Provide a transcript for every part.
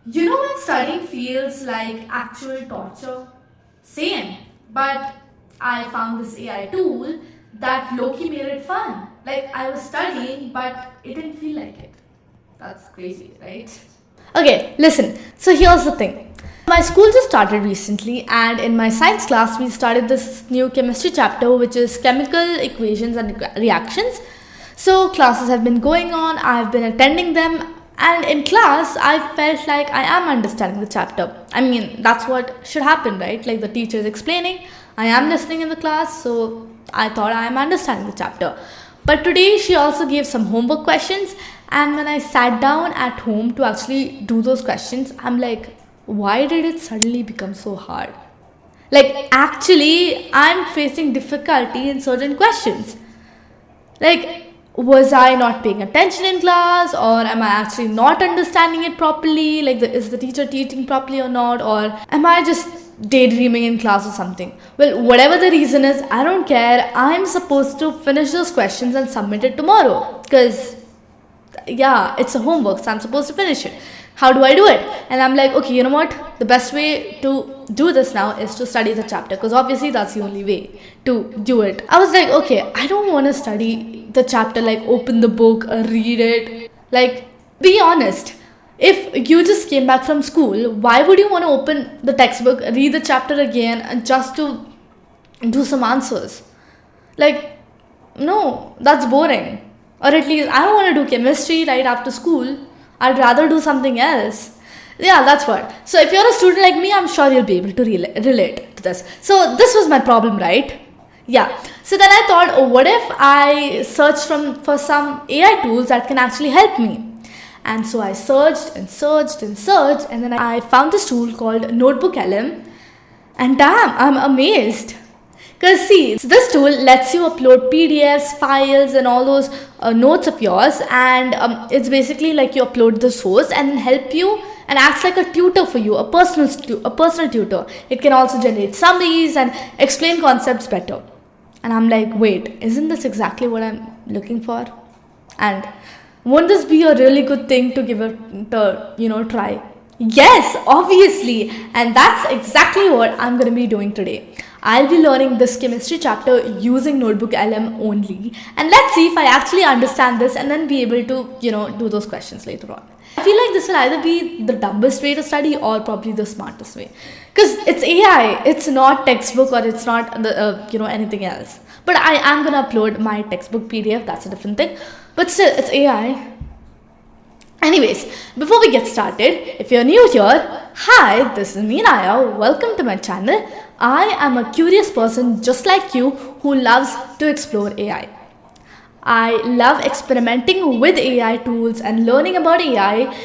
You know when studying feels like actual torture? Same. But I found this AI tool that low-key made it fun. Like I was studying, but it didn't feel like it. That's crazy, right? Okay, listen. So here's the thing. My school just started recently, and in my science class, we started this new chemistry chapter, which is chemical equations and reactions. So, classes have been going on, I've been attending them, and in class, I felt like I am understanding the chapter. I mean, that's what should happen, right? Like the teacher is explaining, I am listening in the class, so I thought I am understanding the chapter. But today, she also gave some homework questions, and when I sat down at home to actually do those questions, I'm like, why did it suddenly become so hard? Like, actually, I'm facing difficulty in certain questions. Like, was I not paying attention in class, or am I actually not understanding it properly? Like, is the teacher teaching properly or not? Or am I just daydreaming in class or something? Well, whatever the reason is, I don't care. I'm supposed to finish those questions and submit it tomorrow. Because yeah, it's a homework, so I'm supposed to finish it. How do I do it? And I'm like, okay, you know what? The best way to do this now is to study the chapter, because obviously that's the only way to do it. I was like, okay, I don't want to study the chapter, like open the book, read it. Like, be honest. If you just came back from school, why would you want to open the textbook, read the chapter again, and just to do some answers? Like, no, that's boring. Or at least I don't want to do chemistry right after school. I'd rather do something else. Yeah, that's what. So if you're a student like me, I'm sure you'll be able to relate to this. So this was my problem, right? Yeah. So then I thought, oh, what if I search for some AI tools that can actually help me? And so I searched and searched and searched, and then I found this tool called NotebookLM. And damn, I'm amazed. Because see, so this tool lets you upload PDFs, files, and all those notes of yours, and it's basically like you upload the source and help you and acts like a tutor for you, a personal tutor. It can also generate summaries and explain concepts better. And I'm like, wait, isn't this exactly what I'm looking for? And won't this be a really good thing to give it a try? Yes, obviously, and that's exactly what I'm going to be doing today. I'll be learning this chemistry chapter using NotebookLM only, and let's see if I actually understand this and then be able to, do those questions later on. I feel like this will either be the dumbest way to study or probably the smartest way, because it's AI. It's not textbook, or it's not anything else. But I am gonna upload my textbook PDF. That's a different thing. But still, it's AI. Anyways, before we get started, if you're new here, hi, this is me Naya. Welcome to my channel. I am a curious person just like you who loves to explore AI. I love experimenting with AI tools and learning about AI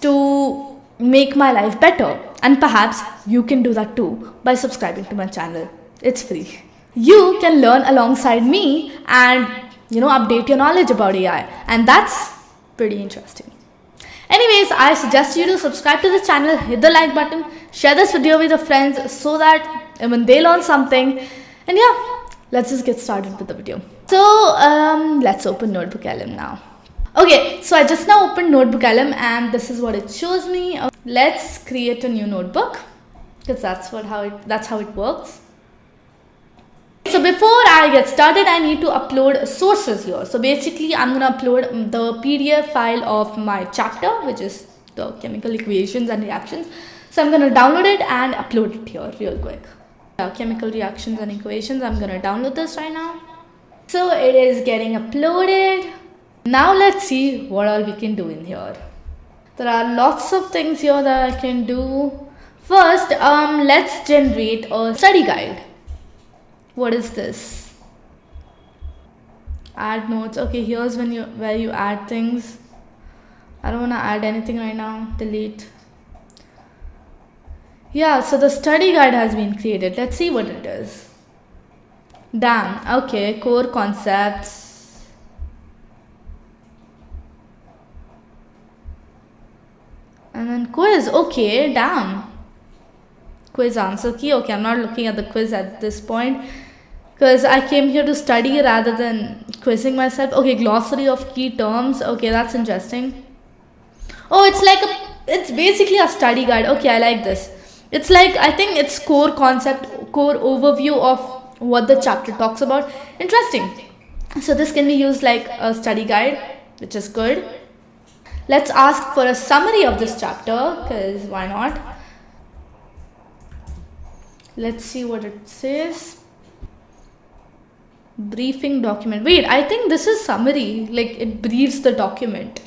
to make my life better. And perhaps you can do that too by subscribing to my channel. It's free. You can learn alongside me and update your knowledge about AI, and that's pretty interesting. Anyways, I suggest you to subscribe to the channel, hit the like button, share this video with your friends so that when they learn something. And yeah, let's just get started with the video. So let's open NotebookLM now. Okay, so I just now opened NotebookLM and this is what it shows me. Let's create a new notebook, because that's how it works. So before I get started, I need to upload sources here. So basically, I'm going to upload the PDF file of my chapter, which is the chemical equations and reactions. So I'm going to download it and upload it here real quick. Chemical reactions and equations. I'm going to download this right now. So it is getting uploaded. Now let's see what all we can do in here. There are lots of things here that I can do. First, let's generate a study guide. What is this? Add notes. Okay, here's where you add things. I don't want to add anything right now. Delete. Yeah, so the study guide has been created. Let's see what it is. Damn. Okay, core concepts. And then quiz. Okay, damn. Quiz answer key. Okay, I'm not looking at the quiz at this point, because I came here to study rather than quizzing myself. Okay, glossary of key terms. Okay, that's interesting. Oh, it's it's basically a study guide. Okay, I like this. It's like, I think it's core concept, core overview of what the chapter talks about. Interesting. So this can be used like a study guide, which is good. Let's ask for a summary of this chapter, because why not? Let's see what it says. Briefing document. Wait, I think this is summary. Like, it briefs the document.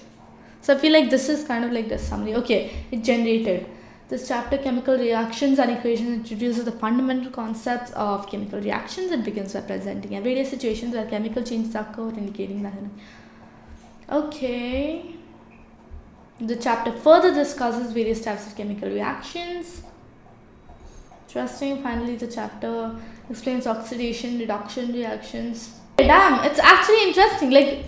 So I feel like this is kind of like the summary. Okay, it generated. This chapter, chemical reactions and equations, introduces the fundamental concepts of chemical reactions. It begins by presenting everyday situations where chemical changes occur, indicating that. Okay. The chapter further discusses various types of chemical reactions. Interesting. Finally, the chapter explains oxidation, reduction reactions. Damn, it's actually interesting. Like,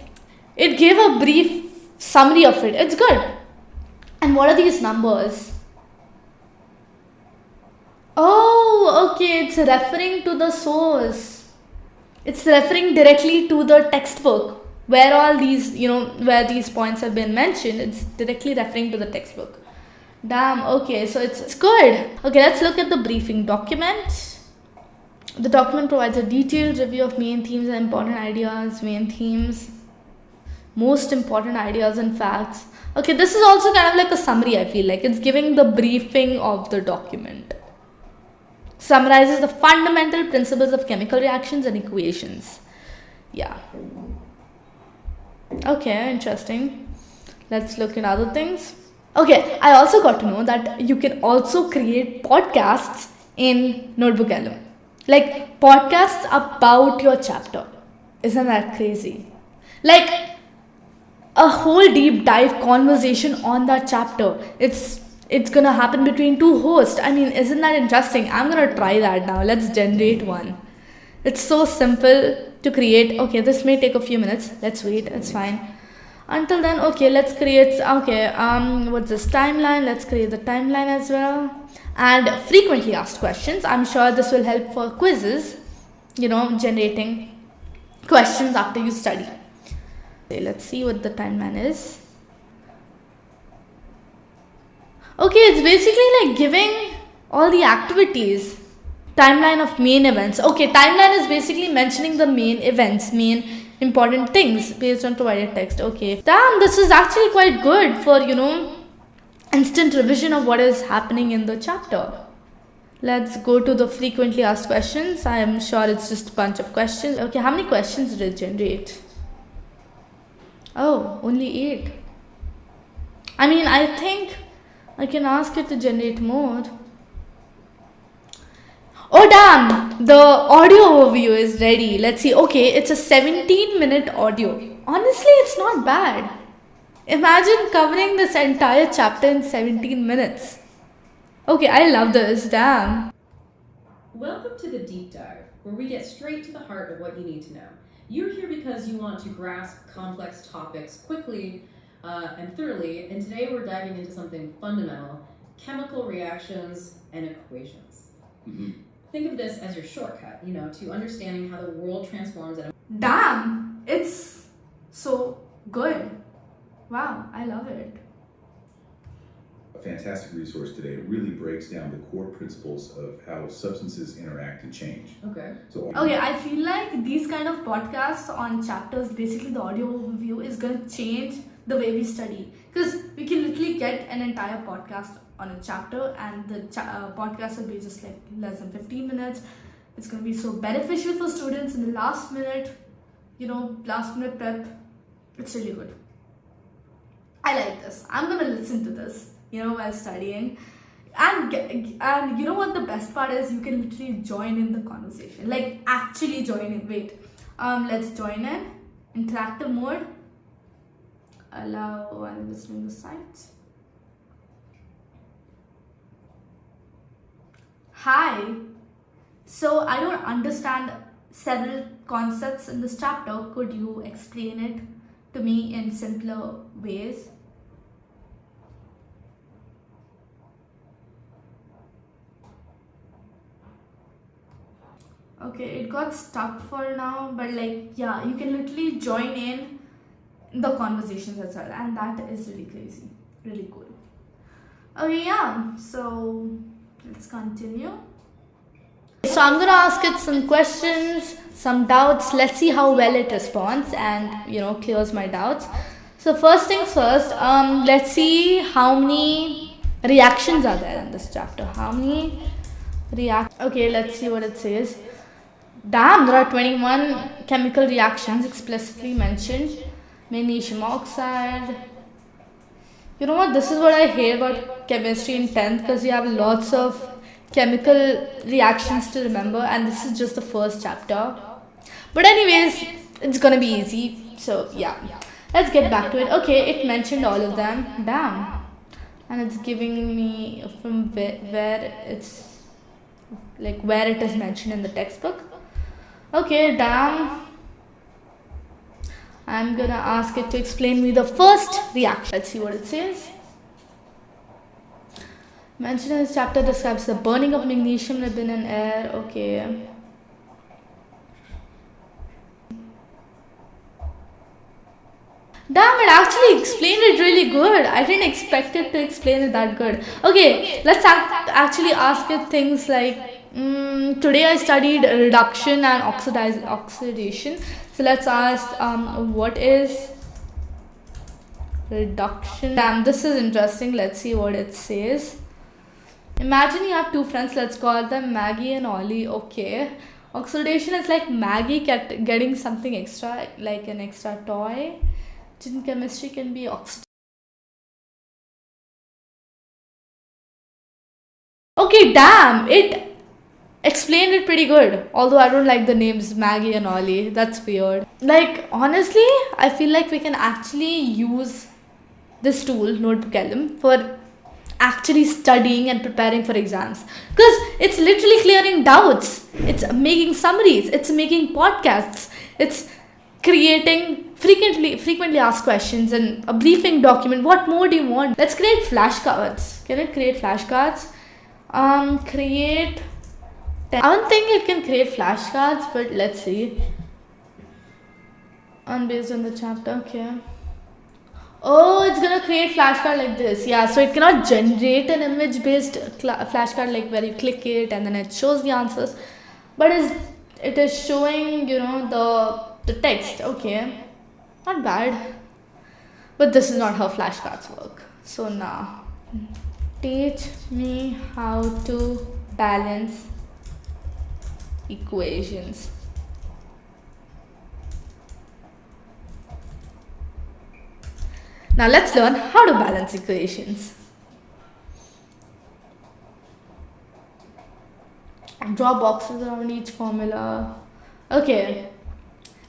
it gave a brief summary of it. It's good. And what are these numbers? Oh, okay. It's referring to the source. It's referring directly to the textbook. Where all these, where these points have been mentioned, it's directly referring to the textbook. Damn, okay, so it's good. Okay, let's look at the briefing document. The document provides a detailed review of main themes and important ideas, most important ideas and facts. Okay, this is also kind of like a summary, I feel like. It's giving the briefing of the document. Summarizes the fundamental principles of chemical reactions and equations. Yeah. Okay, interesting. Let's look at other things. Okay, I also got to know that you can also create podcasts in NotebookLM. Like, podcasts about your chapter. Isn't that crazy? Like, a whole deep dive conversation on that chapter. It's gonna happen between two hosts. I mean, isn't that interesting? I'm gonna try that now. Let's generate one. It's so simple to create. Okay, this may take a few minutes. Let's wait. It's fine. Until then, okay, let's create. Okay, what's this timeline? Let's create the timeline as well. And frequently asked questions. I'm sure this will help for quizzes. Generating questions after you study. Okay, let's see what the timeline is. Okay, it's basically like giving all the activities. Timeline of main events. Okay, timeline is basically mentioning the main events, main important things based on provided text. Okay. Damn, this is actually quite good for, instant revision of what is happening in the chapter. Let's go to the frequently asked questions. I am sure it's just a bunch of questions. Okay, how many questions did it generate? Oh, only 8. I mean, I think I can ask it to generate more. Oh damn, the audio overview is ready. Let's see. Okay, it's a 17-minute audio. Honestly, it's not bad. Imagine covering this entire chapter in 17 minutes. Okay, I love this. Damn. Welcome to the deep dive, where we get straight to the heart of what you need to know. You're here because you want to grasp complex topics quickly and thoroughly, and today we're diving into something fundamental: chemical reactions and equations. Think of this as your shortcut, to understanding how the world transforms. Damn, it's so good. Wow, I love it. A fantastic resource today. It really breaks down the core principles of how substances interact and change. Okay, I feel like these kind of podcasts on chapters, basically the audio overview, is going to change the way we study. Because we can literally get an entire podcast on a chapter, and the podcast will be just like less than 15 minutes. It's going to be so beneficial for students in the last minute prep. It's really good. I like this. I'm going to listen to this, while studying. And you know what the best part is? You can literally join in the conversation. Like, actually join in. Wait. Let's join in. Interactive mode. Allow while listening the sites. Hi. So I don't understand several concepts in this chapter. Could you explain it to me in simpler ways? Okay, it got stuck for now, but yeah, you can literally join in the conversations as well, and that is really crazy, really cool. Okay, yeah, so let's continue. So I'm gonna ask it some questions, some doubts. Let's see how well it responds and clears my doubts. So first things first, let's see how many reactions are there in this chapter. How many Okay, let's see what it says. Damn, there are 21 chemical reactions explicitly mentioned. Magnesium oxide. You know what? This is what I hate about chemistry in 10th, because you have lots of chemical reactions to remember, and this is just the first chapter. But anyways, it's gonna be easy. So yeah, let's get back to it. Okay, it mentioned all of them. Damn, and it's giving me from where it's like where it is mentioned in the textbook. Okay, damn. I'm gonna ask it to explain me the first reaction. Let's see what it says. Mentioned in this chapter describes the burning of magnesium ribbon in air. Okay. Damn, it actually explained it really good. I didn't expect it to explain it that good. Okay, let's actually ask it things like, today I studied reduction and oxidation. So let's ask, what is reduction? Damn, this is interesting. Let's see what it says. Imagine you have two friends. Let's call them Maggie and Ollie. Okay. Oxidation is like Maggie getting something extra, like an extra toy. In chemistry can be oxidation. Okay, damn, it explained it pretty good. Although I don't like the names Maggie and Ollie. That's weird. Like, honestly, I feel like we can actually use this tool, NotebookLM, for actually studying and preparing for exams. Because it's literally clearing doubts. It's making summaries. It's making podcasts. It's creating frequently asked questions and a briefing document. What more do you want? Let's create flashcards. Can it create flashcards? Create. I don't think it can create flashcards, but let's see. Based on the chapter, okay. Oh, it's gonna create flashcard like this. Yeah, so it cannot generate an image-based flashcard like where you click it and then it shows the answers, but it is showing the text. Okay, not bad. But this is not how flashcards work. So now, teach me how to balance equations. Now let's learn how to balance equations. Draw boxes around each formula. Okay.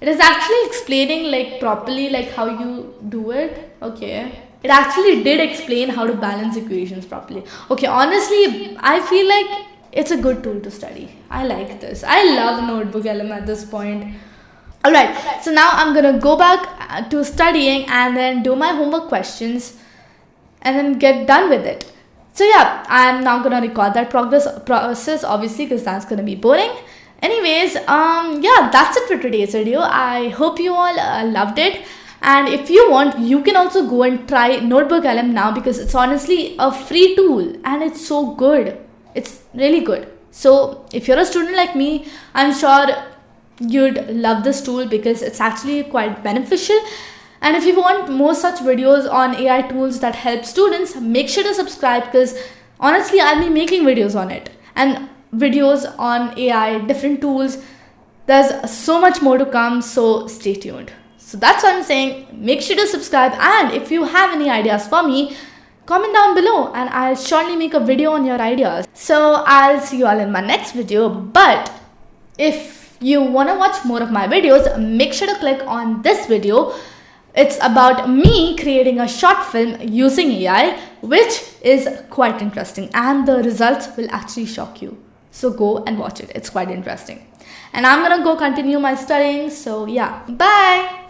It is actually explaining like properly like how you do it. Okay. It actually did explain how to balance equations properly. Okay, honestly, I feel like it's a good tool to study. I like this. I love NotebookLM at this point. Alright, so now I'm gonna go back to studying and then do my homework questions and then get done with it. So yeah, I'm now gonna record that process obviously because that's gonna be boring. Anyways, yeah, that's it for today's video. I hope you all loved it. And if you want, you can also go and try NotebookLM now because it's honestly a free tool and it's so good. It's really good. So if you're a student like me, I'm sure you'd love this tool because it's actually quite beneficial. And if you want more such videos on AI tools that help students, make sure to subscribe because honestly I'll be making videos on it and videos on AI, different tools. There's so much more to come, so stay tuned. So that's what I'm saying. Make sure to subscribe, and if you have any ideas for me, comment down below and I'll surely make a video on your ideas. So I'll see you all in my next video. But if you want to watch more of my videos, make sure to click on this video. It's about me creating a short film using AI, which is quite interesting and the results will actually shock you. So go and watch it. It's quite interesting. And I'm gonna go continue my studying. So yeah, bye.